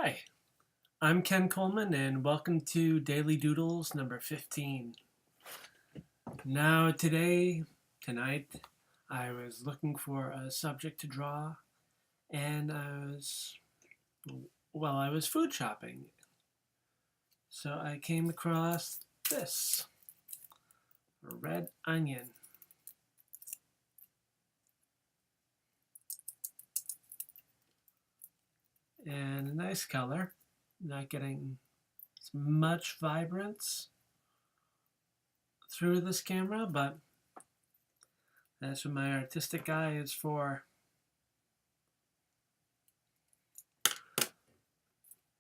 Hi, I'm Ken Coleman and welcome to Daily Doodles number 15. Now tonight, I was looking for a subject to draw and I was food shopping. So I came across this, a red onion. And a nice color, not getting as much vibrance through this camera, but that's what my artistic eye is for.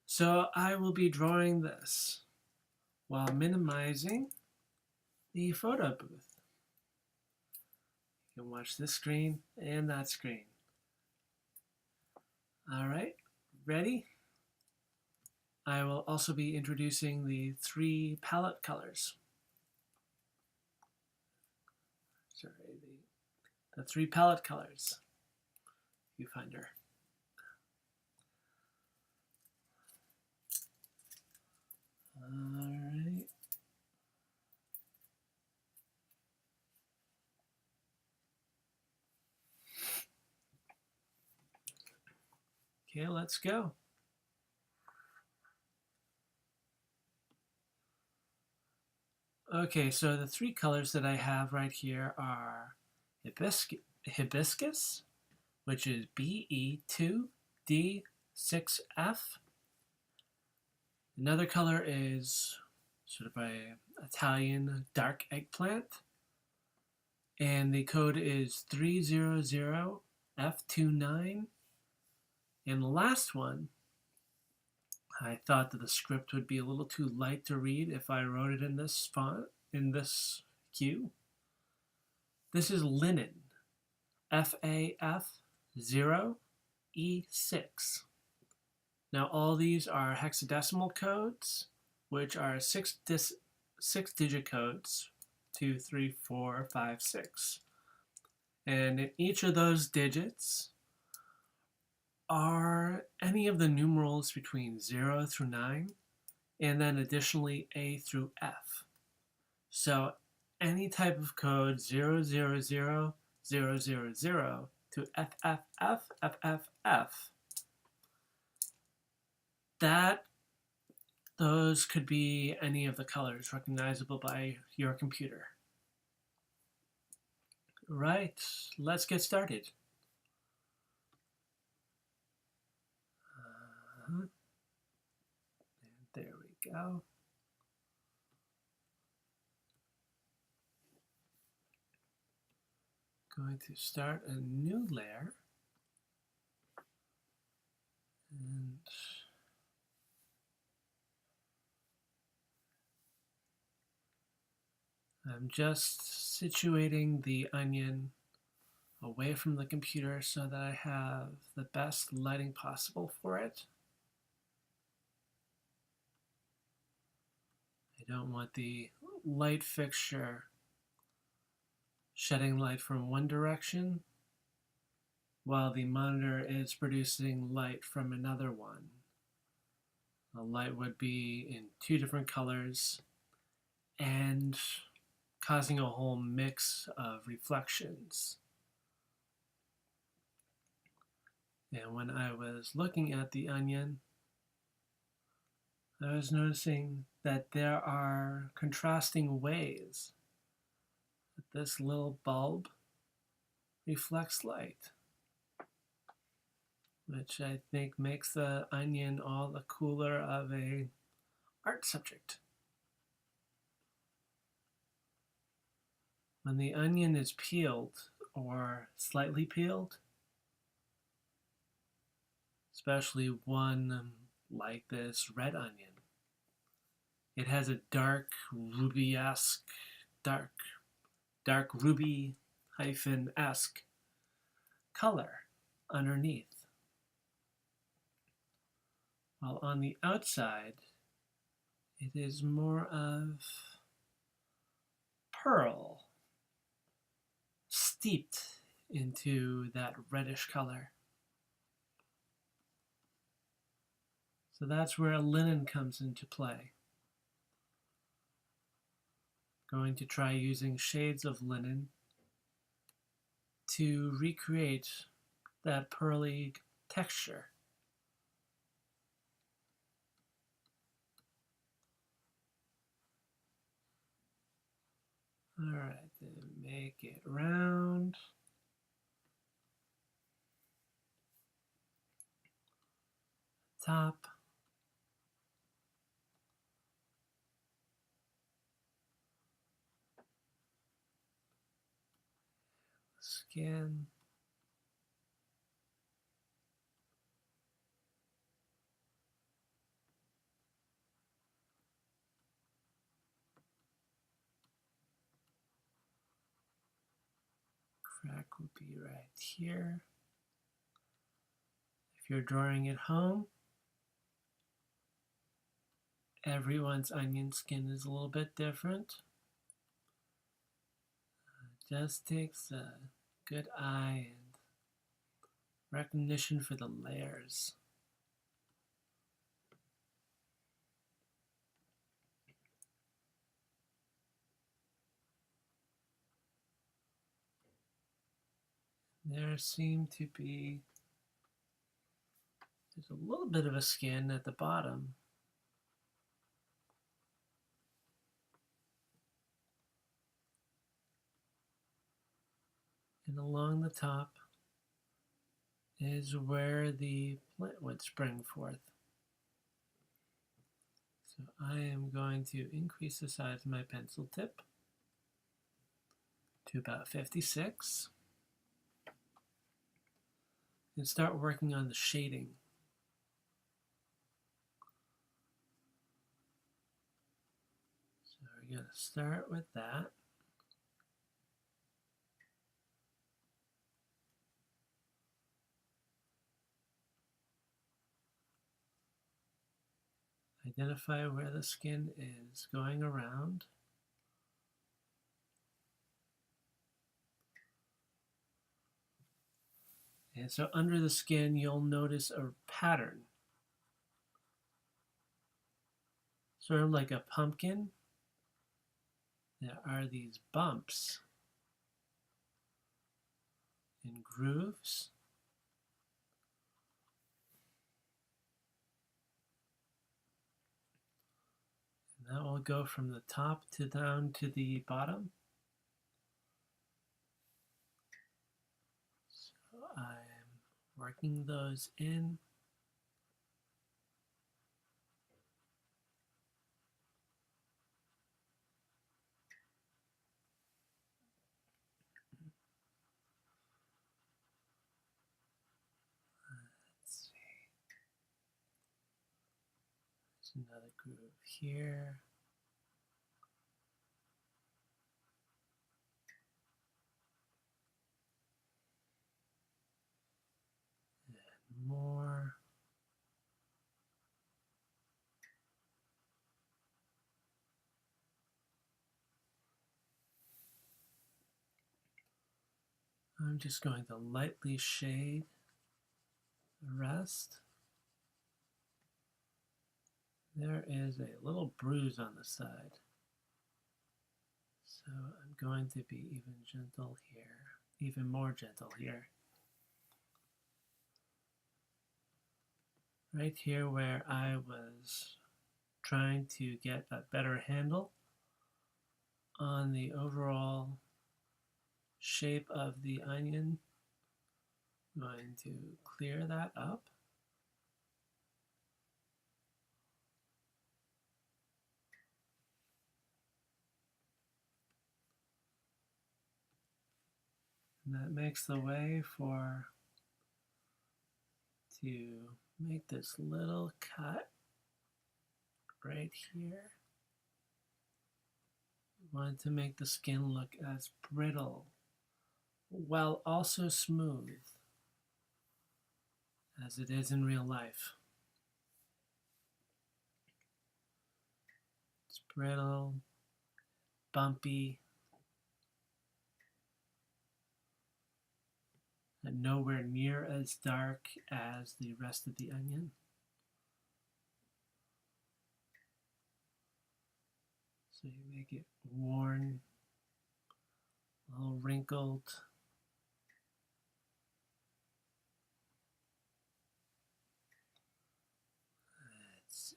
So I will be drawing this while minimizing the photo booth. You can watch this screen and that screen. All right, ready? I will also be introducing the three palette colors. Sorry, the three palette colors. Viewfinder. All right. Okay, let's go. Okay, so the three colors that I have right here are hibiscus, which is BE2D6F. Another color is sort of a Italian dark eggplant, and the code is 300F29. And the last one, I thought that the script would be a little too light to read if I wrote it in this font, in this hue. This is linen, FAF0E6. Now all these are hexadecimal codes, which are six-digit codes, 2, 3, 4, 5, 6. And in each of those digits are any of the numerals between 0 through 9, and then additionally A through F. So any type of code 000, 000 to FFF, those could be any of the colors recognizable by your computer. Right, let's get started. And there we go. Going to start a new layer. And I'm just situating the onion away from the computer so that I have the best lighting possible for it. I don't want the light fixture shedding light from one direction while the monitor is producing light from another one. The light would be in two different colors and causing a whole mix of reflections. And when I was looking at the onion, I was noticing that there are contrasting ways that this little bulb reflects light, which I think makes the onion all the cooler of a art subject. When the onion is peeled or slightly peeled, especially one like this red onion, it has a dark ruby-esque, dark ruby-esque color underneath. While on the outside, it is more of pearl, steeped into that reddish color. So that's where linen comes into play. Going to try using shades of linen to recreate that pearly texture. All right, then make it round. Top. Skin. Crack would be right here. If you're drawing at home, everyone's onion skin is a little bit different. It just takes a good eye and recognition for the layers. There seem to be, there's a little bit of a skin at the bottom. And along the top is where the plant would spring forth. So I am going to increase the size of my pencil tip to about 56 and start working on the shading. So we're going to start with that. Identify where the skin is going around. And so under the skin, you'll notice a pattern. Sort of like a pumpkin, there are these bumps and grooves. And that will go from the top to down to the bottom. So I'm working those in. Let's see. There's another groove here. And more. I'm just going to lightly shade the rest. There is a little bruise on the side. So I'm going to be even gentle here, even more gentle here. Right here where I was trying to get a better handle on the overall shape of the onion, I'm going to clear that up. And that makes the way to make this little cut right here. We want to make the skin look as brittle while also smooth as it is in real life. It's brittle, bumpy, and nowhere near as dark as the rest of the onion. So you make it worn, a little wrinkled. Let's see.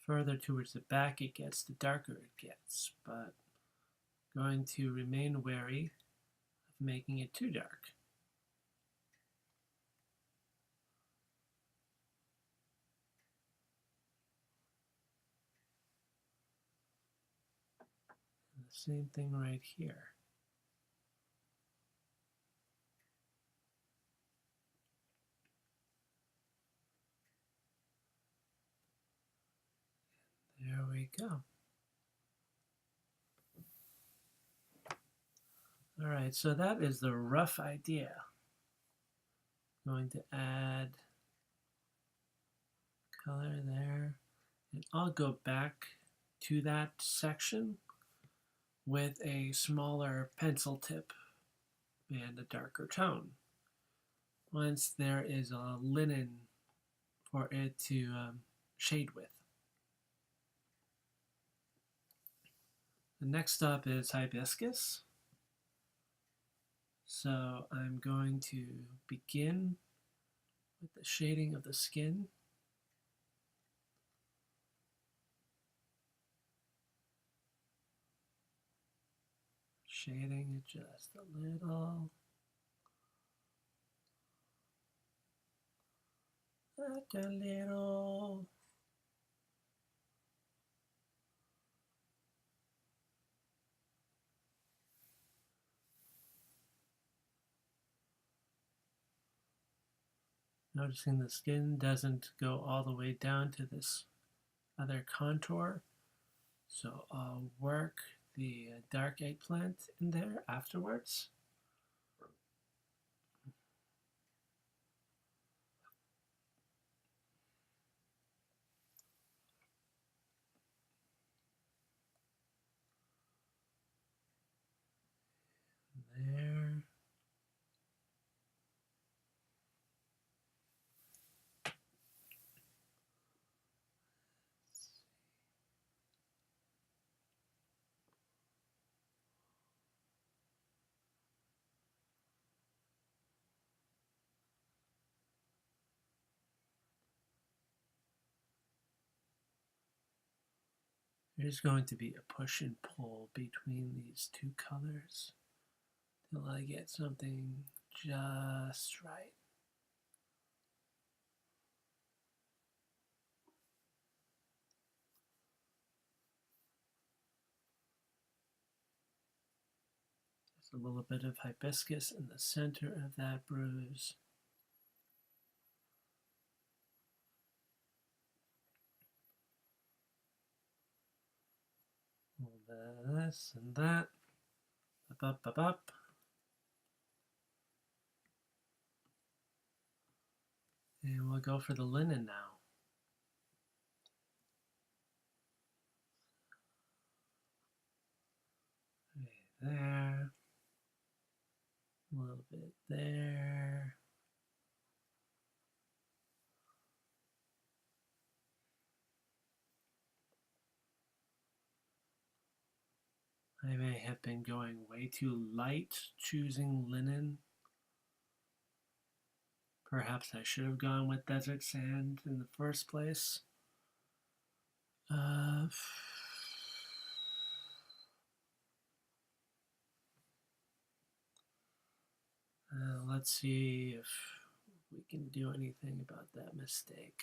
Further towards the back it gets, the darker it gets, but going to remain wary of making it too dark. And the same thing right here. There we go. All right, so that is the rough idea. I'm going to add color there, and I'll go back to that section with a smaller pencil tip and a darker tone. Once there is a linen for it to shade with. The next up is hibiscus. So I'm going to begin with the shading of the skin. Shading it just a little. Like a little. Noticing the skin doesn't go all the way down to this other contour. So I'll work the dark eggplant in there afterwards. There. There's going to be a push and pull between these two colors till I get something just right. Just a little bit of hibiscus in the center of that bruise. A little bit of this and that. Up, up, up, up. And we'll go for the linen now. Right there. A little bit there. I may have been going way too light choosing linen. Perhaps I should have gone with desert sand in the first place. Let's see if we can do anything about that mistake.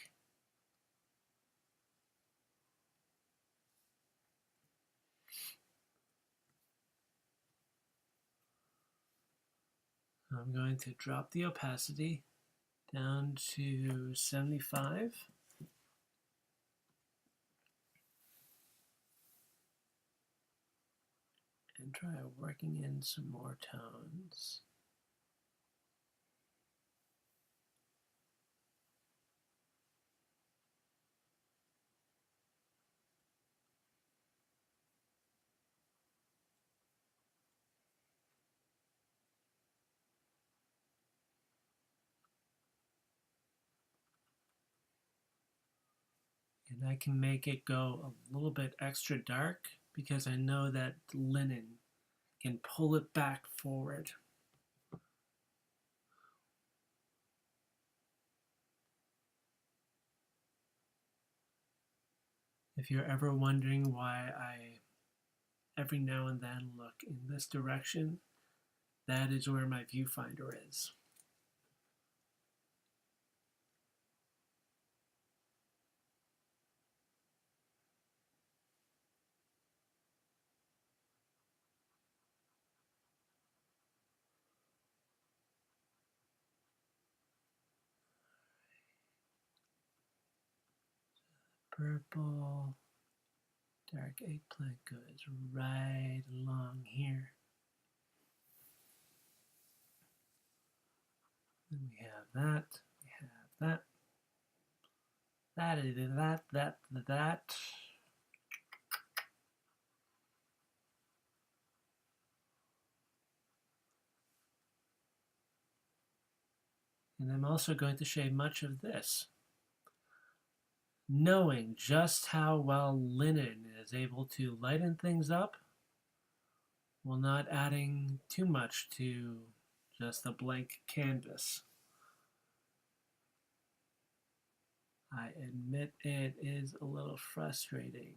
I'm going to drop the opacity down to 75. And try working in some more tones. And I can make it go a little bit extra dark because I know that linen can pull it back forward. If you're ever wondering why I every now and then look in this direction, that is where my viewfinder is. Purple, dark eggplant goes right along here. Then we have that, that. And I'm also going to shade much of this, knowing just how well linen is able to lighten things up while not adding too much to just a blank canvas. I admit it is a little frustrating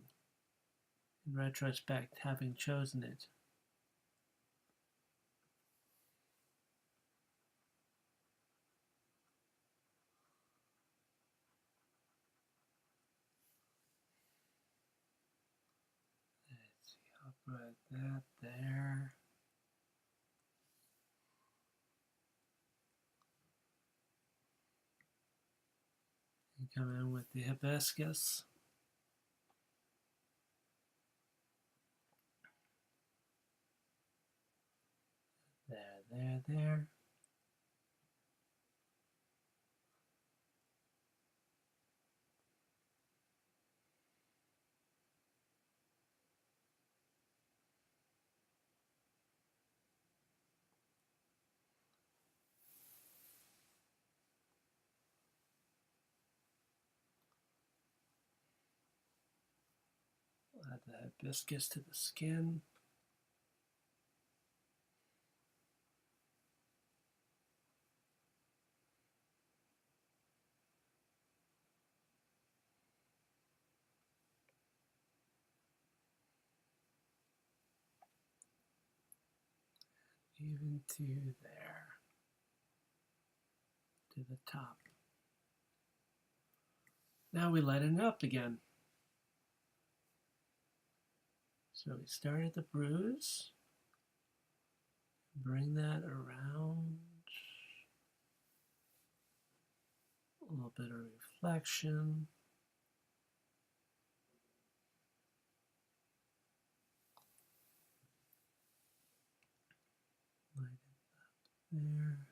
in retrospect having chosen it. Let's see, I'll put that there. And come in with the hibiscus. There. Add the hibiscus to the skin. Even to there, to the top. Now we lighten it up again. So we start at the bruise, bring that around, a little bit of reflection. Lighten up there.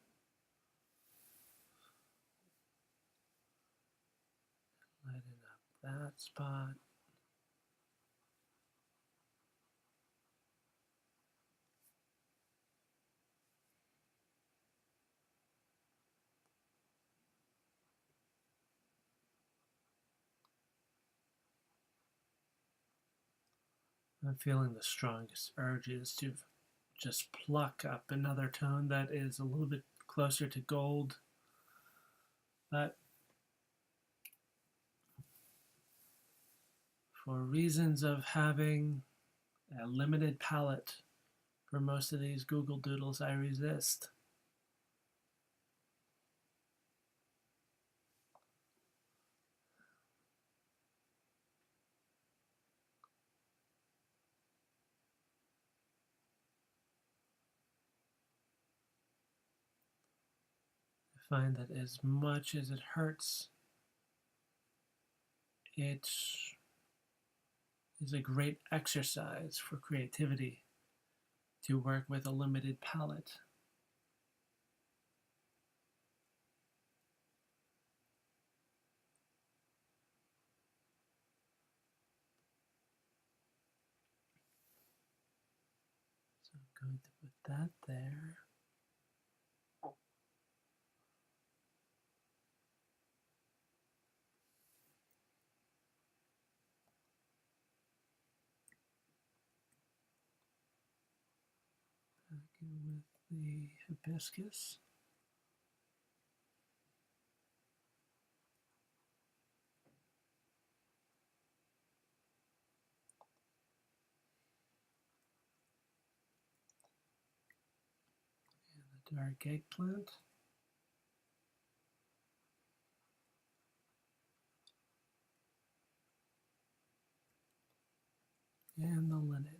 Lighten up that spot. I'm feeling the strongest urges to just pluck up another tone that is a little bit closer to gold. But for reasons of having a limited palette for most of these Google Doodles, I resist. I find that as much as it hurts, it is a great exercise for creativity to work with a limited palette. So I'm going to put that there. Back in with the hibiscus. And the dark eggplant. And the linen.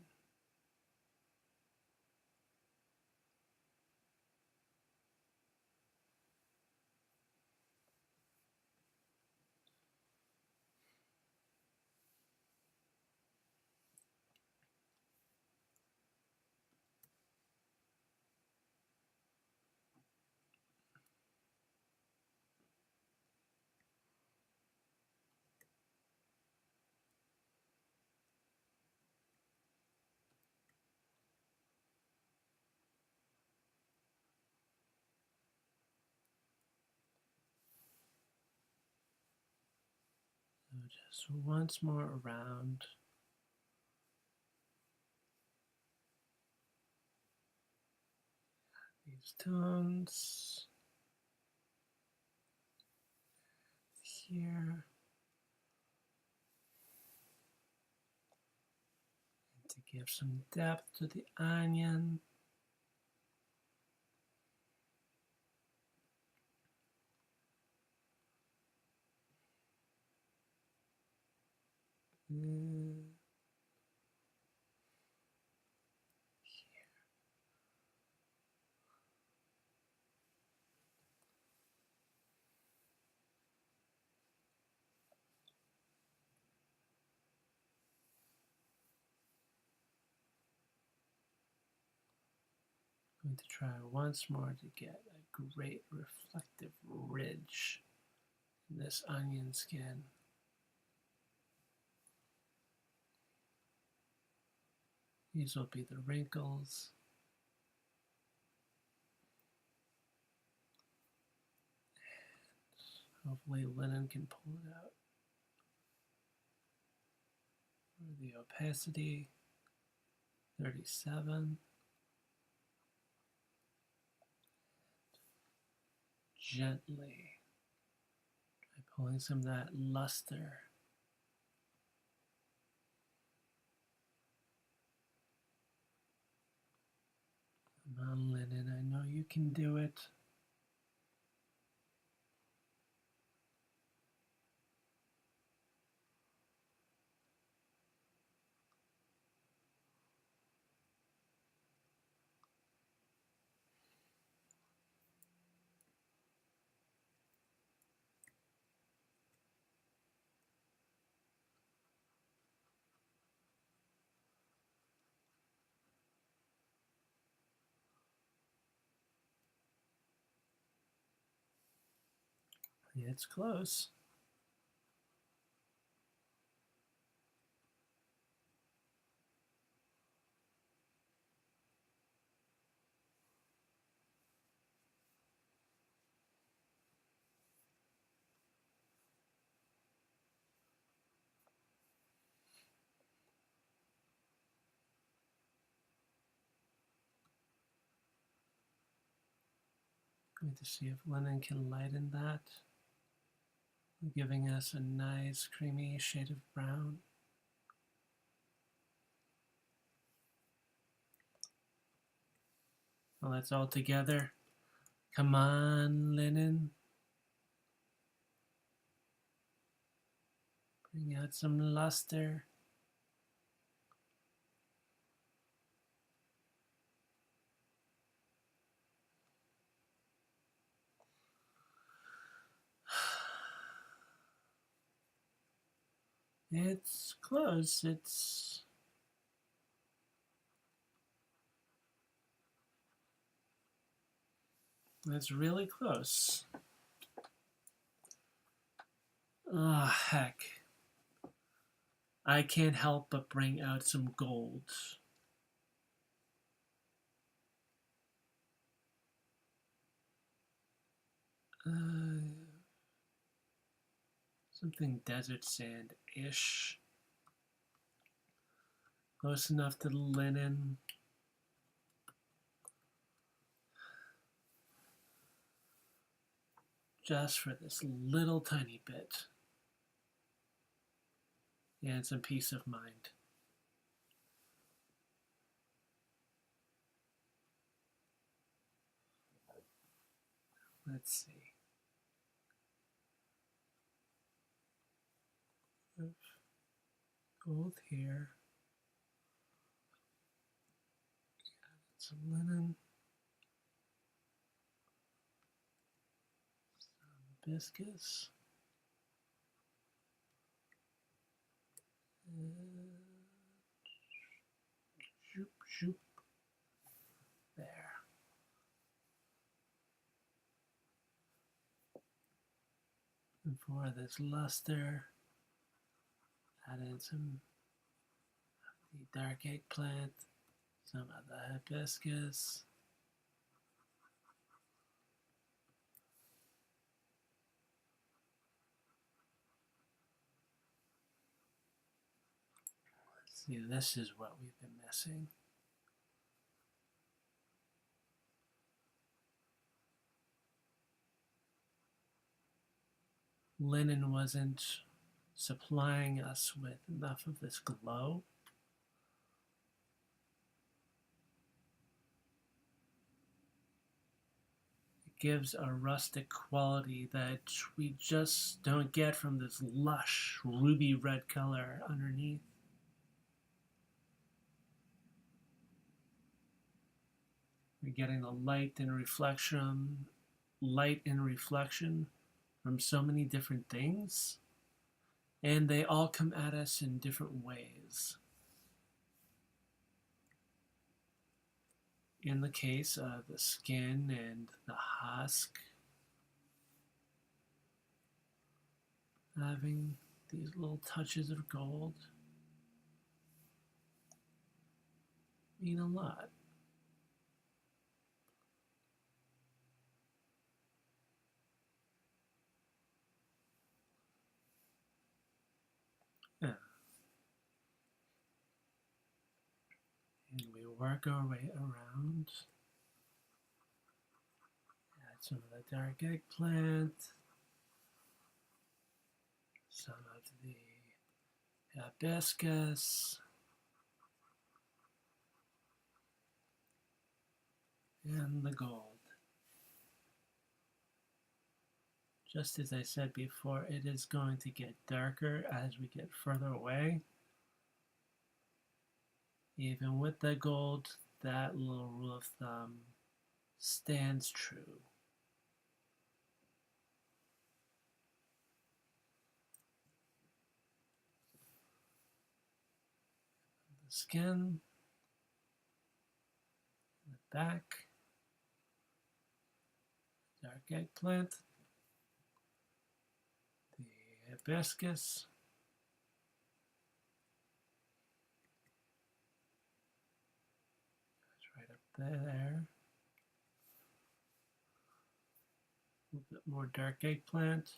So just once more around. These tones here. And to give some depth to the onion. I'm going to try once more to get a great reflective ridge in this onion skin. These will be the wrinkles. Hopefully linen can pull it out. For the opacity, 37. Gently try pulling some of that luster. Come on, linen, I know you can do it. It's close. Going to see if linen can lighten that, giving us a nice creamy shade of brown. Well, that's all together. Come on, linen. Bring out some luster. It's close. It's really close. Ah, heck. I can't help but bring out some gold. Something desert sand-ish. Close enough to the linen. just for this little tiny bit and some peace of mind. Let's see. Gold here. Some linen. Some hibiscus. Shoop, shoop. There. And for this luster, add in some of the dark eggplant, some of the hibiscus. Let's see, this is what we've been missing. Linen wasn't supplying us with enough of this glow. It gives a rustic quality that we just don't get from this lush ruby red color underneath. We're getting the light and reflection from so many different things, and they all come at us in different ways. In the case of the skin and the husk, having these little touches of gold mean a lot. Yeah. And we work our way around. Add some of the dark eggplant, some of the hibiscus, and the gold. Just as I said before, it is going to get darker as we get further away. Even with the gold, that little rule of thumb stands true. The skin, the back, dark eggplant, the hibiscus, it's right up there. A little bit more dark eggplant.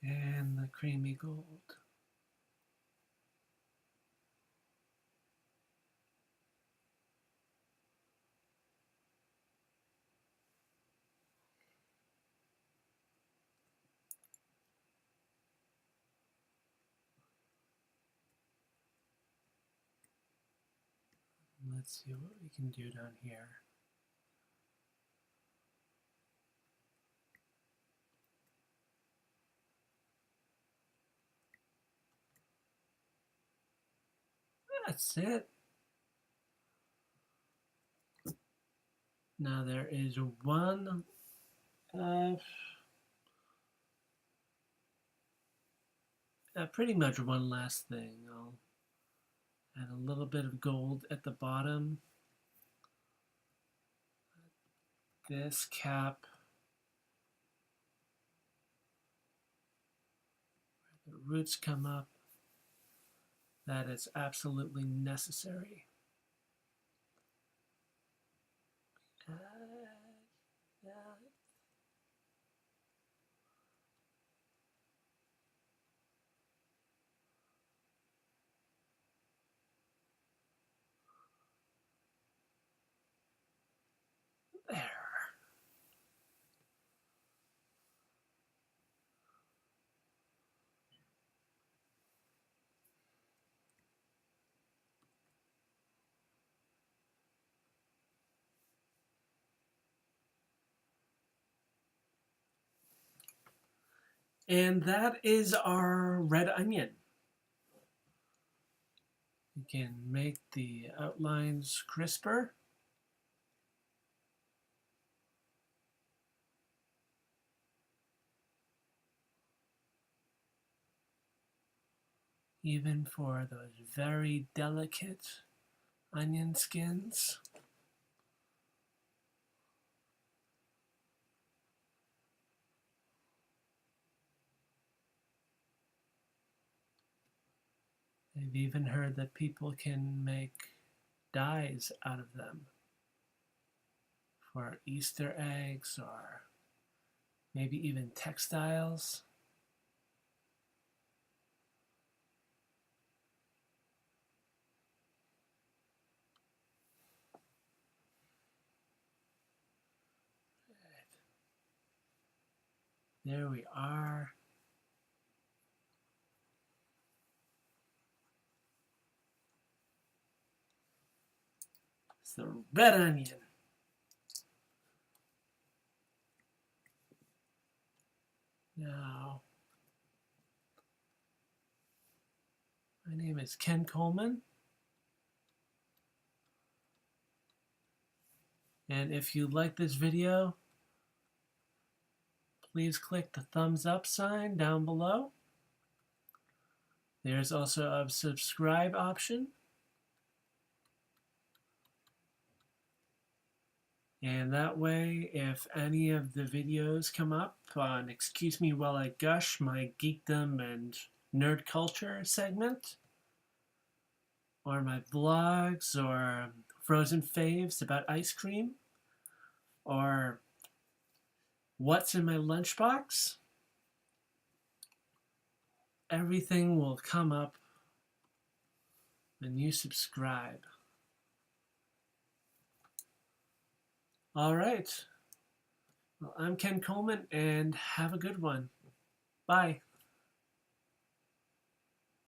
And the creamy gold. Let's see what we can do down here. That's it. Now there is one pretty much one last thing. I'll add a little bit of gold at the bottom. This cap, where the roots come up, that is absolutely necessary. And that is our red onion. You can make the outlines crisper. Even for those very delicate onion skins. I've even heard that people can make dyes out of them for Easter eggs or maybe even textiles. There we are. It's the red onion. Now, my name is Ken Coleman. And if you like this video, please click the thumbs up sign down below. There's also a subscribe option. And that way, if any of the videos come up on Excuse Me While I Gush, my geekdom and nerd culture segment, or my vlogs, or frozen faves about ice cream, or what's in my lunchbox, everything will come up when you subscribe. All right. Well, I'm Ken Coleman, and have a good one. Bye.